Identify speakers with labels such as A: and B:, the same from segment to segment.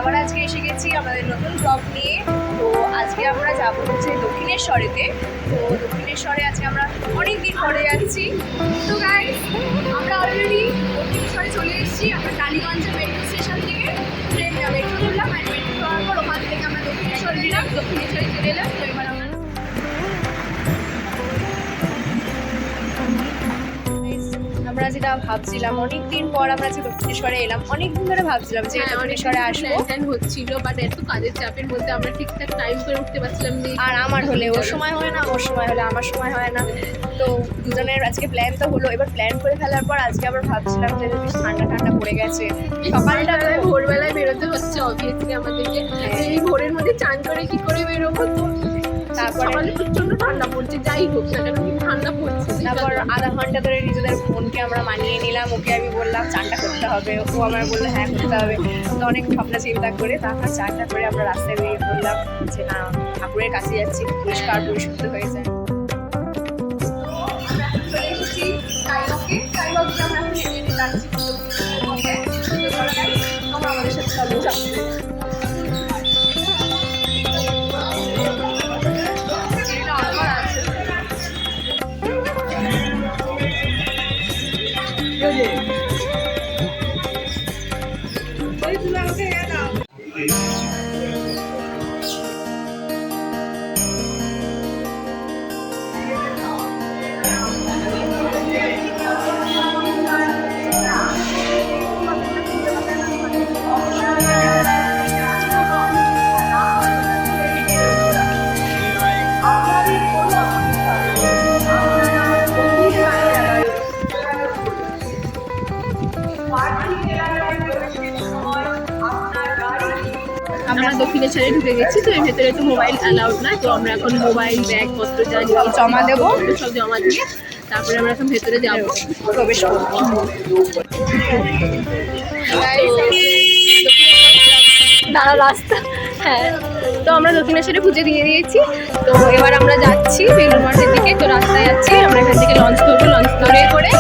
A: আবার আজকে এসে গেছি আমাদের নতুন ব্লগ নিয়ে। তো আজকে আমরা যাবো হচ্ছে দক্ষিণেশ্বরেতে। তো দক্ষিণেশ্বরে আজকে আমরা অনেক দিন পরে যাচ্ছি। তো গাইস আমরা অলরেডি দক্ষিণেশ্বরে চলে এসেছি। আমরা টালিগঞ্জের মেট্রো স্টেশন থেকে মেট্রো ধরলাম, আর মেট্রো ধরার পর ওখান থেকে আমরা দক্ষিণেশ্বর দিলাম, দক্ষিণেশ্বরে চলে এলাম। তো এবার আমরা যেটা ভাবছিলাম, অনেকদিন পর আমরা যে দক্ষিণেশ্বরে এলাম, অনেকদিন ধরে ভাবছিলাম যে দক্ষিণেশ্বরে আসবো
B: হচ্ছিল, বাট এত কাজের চাপের মধ্যে আমরা ঠিকঠাক টাইম করে উঠতে পারছিলাম না।
A: আর আমার হলে ওর সময় হয় না, ওর সময় হলে আমার সময় হয় না। তো দুজনের আজকে প্ল্যান তো হলো, এবার প্ল্যান করে ফেলার পর আজকে আবার ভাবছিলাম যে বেশ ঠান্ডা ঠান্ডা পড়ে গেছে, সকালটা
B: ভোরবেলায় বেরোতে হচ্ছে অবভিয়াসলি আমাদেরকে। এই ভোরের মধ্যে চান করে কি করে বেরোবো? তো তারপরে প্রচন্ড ঠান্ডা পড়ছে, যাই হোক না কেন ঠান্ডা পড়ছে।
A: তারপর আধা ঘন্টা ধরে নিজেদের ফোনকে আমরা মানিয়ে নিলাম। ওকে আমি বললাম চানটা করতে হবে, ও আমার বললো হ্যাঁ করতে হবে। তো অনেক ভাবনা চিন্তা করে তারপর চানটা করে আমরা রাস্তায় বেরিয়ে পড়লাম যে না, ঠাকুরের কাছে যাচ্ছি, পরিষ্কার পরিশুদ্ধ হয়ে যায়। আমাদের সাথে চলো যাচ্ছি।
B: আমরা দক্ষিণেশ্বরে ঢুকে গেছি। তো এর ভেতরে তো মোবাইল অ্যালাউড না, তো আমরা এখন মোবাইল ব্যাগ পত্র যা
A: জমা দেবো,
B: সব জমা দিয়ে তারপরে আমরা এখন ভেতরে যাবো,
A: প্রবেশ করবো।
B: দাঁড়া রাস্তা, হ্যাঁ। তো আমরা দক্ষিণেশ্বরে পুজো দিয়ে দিয়েছি। তো এবার আমরা যাচ্ছি বেলুড় মঠের দিকে। তো রাস্তায় যাচ্ছি, আমরা এখান থেকে লঞ্চ করবো, লঞ্চ করে করে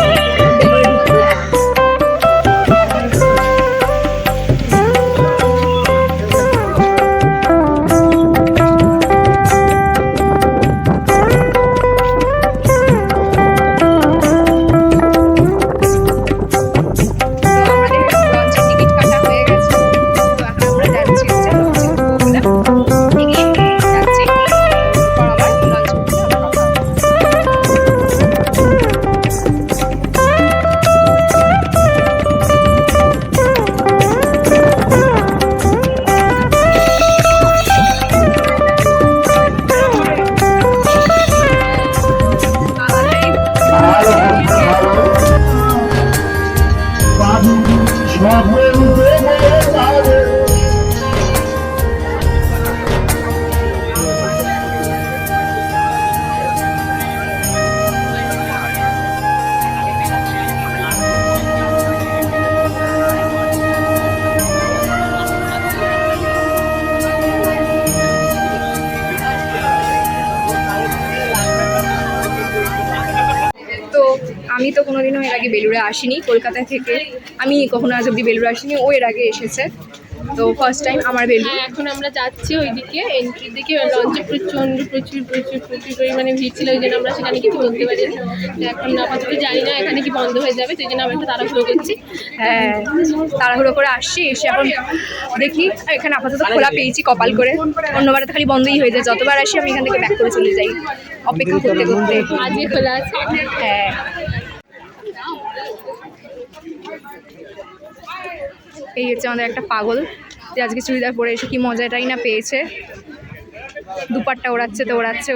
A: আমি তো কোনোদিনও এর আগে বেলুড়ে আসিনি, কলকাতা থেকে আমি কখনো আজ অব্দি বেলুড়ে আসিনি। ও এর আগে এসেছে, তো ফার্স্ট টাইম আমার বেলুড়।
B: এখন আমরা যাচ্ছি ওইদিকে এন্ট্রির দিকে। লঞ্চে প্রচুর পরিমাণে ভিড় ছিল, ওই জন্য আমরা সেখানে কিছু বলতে পারিনি। এখন আপাতত জানি না এখানে কি বন্ধ হয়ে যাবে, সেই জন্য আমরা একটু তাড়াহুড়ো করছি।
A: হ্যাঁ, তাড়াহুড়ো করে আসছি, এসে এখন দেখি এখানে আপাতত খোলা পেয়েছি কপাল করে। অন্যবার তো খালি বন্ধই হয়ে যায়, যতবার আসি আমি এখান থেকে ব্যাক করে চলে যাই অপেক্ষা করতে করতে।
B: আজকে খোলা আছে।
A: হ্যাঁ, এই হচ্ছে আমাদের একটা পাগল, যে আজকে চুড়িদার পরে এসে কি মজাটাই না পেয়েছে। দুপাট্টা ওড়াচ্ছে তো ওড়াচ্ছে।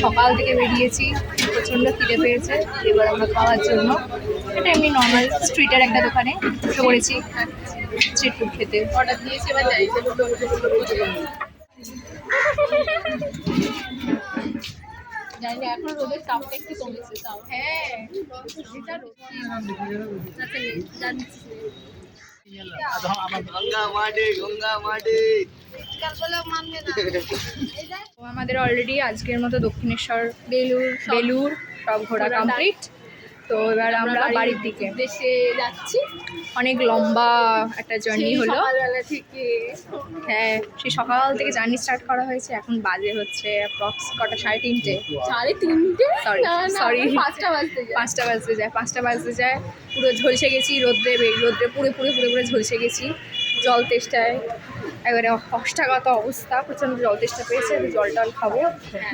A: সকাল থেকে বেরিয়েছি, প্রচণ্ড প্রচণ্ড খিদে পেয়েছে, এবার আমরা খাওয়ার জন্য এটা এমনি নর্মাল স্ট্রিটের একটা দোকানে বসে পড়েছি স্ট্রিট ফুড খেতে।
B: অর্ডার দিয়েছি, এবার যাই। জানি না, এখন রোদের তাপটা একটু কমেছে তাও।
A: হ্যাঁ
B: এটা রোদ। আচ্ছা, জানছি।
A: তো আমাদের অলরেডি আজকের মতো দক্ষিণেশ্বর বেলুর সব ঘোরা কমপ্লিট। তো এবার আমরা বাড়ির দিকে
B: দেশে যাচ্ছি।
A: অনেক লম্বা একটা জার্নি
B: সেই
A: হলো।
B: সকালবেলা থেকে।
A: হ্যাঁ, সেই সকাল থেকে জার্নি স্টার্ট করা হয়েছে, এখন বাজে হচ্ছে অ্যাপ্রক্স কটা 3:30।
B: 3:30?
A: Sorry,
B: না, না,
A: sorry.
B: 5টা বাজতে যায়।
A: 5টা বাজতে যায়। পুরো ঝলসে গেছি রোদ্রে পুরে ঝলসে গেছি জল তেষ্টায়। এবারে অষ্টাগত অবস্থা, প্রচণ্ড জল তেষ্টা পেয়েছে, জল টল খাবো,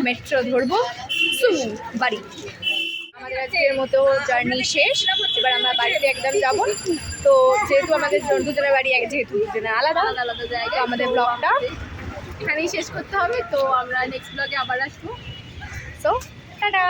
A: মেট্রো ধরবো, বাড়ি। আমাদের আজকের মতো জার্নি শেষ, এবার আমরা বাড়িতে একদম যাব। তো যেহেতু আমাদের দুজনের বাড়ি যেহেতু দুজনের আলাদা
B: আলাদা জায়গায়,
A: তো আমাদের ব্লগটা
B: এখানেই শেষ করতে হবে। তো আমরা নেক্সট ব্লগে আবার আসবো।
A: So tata.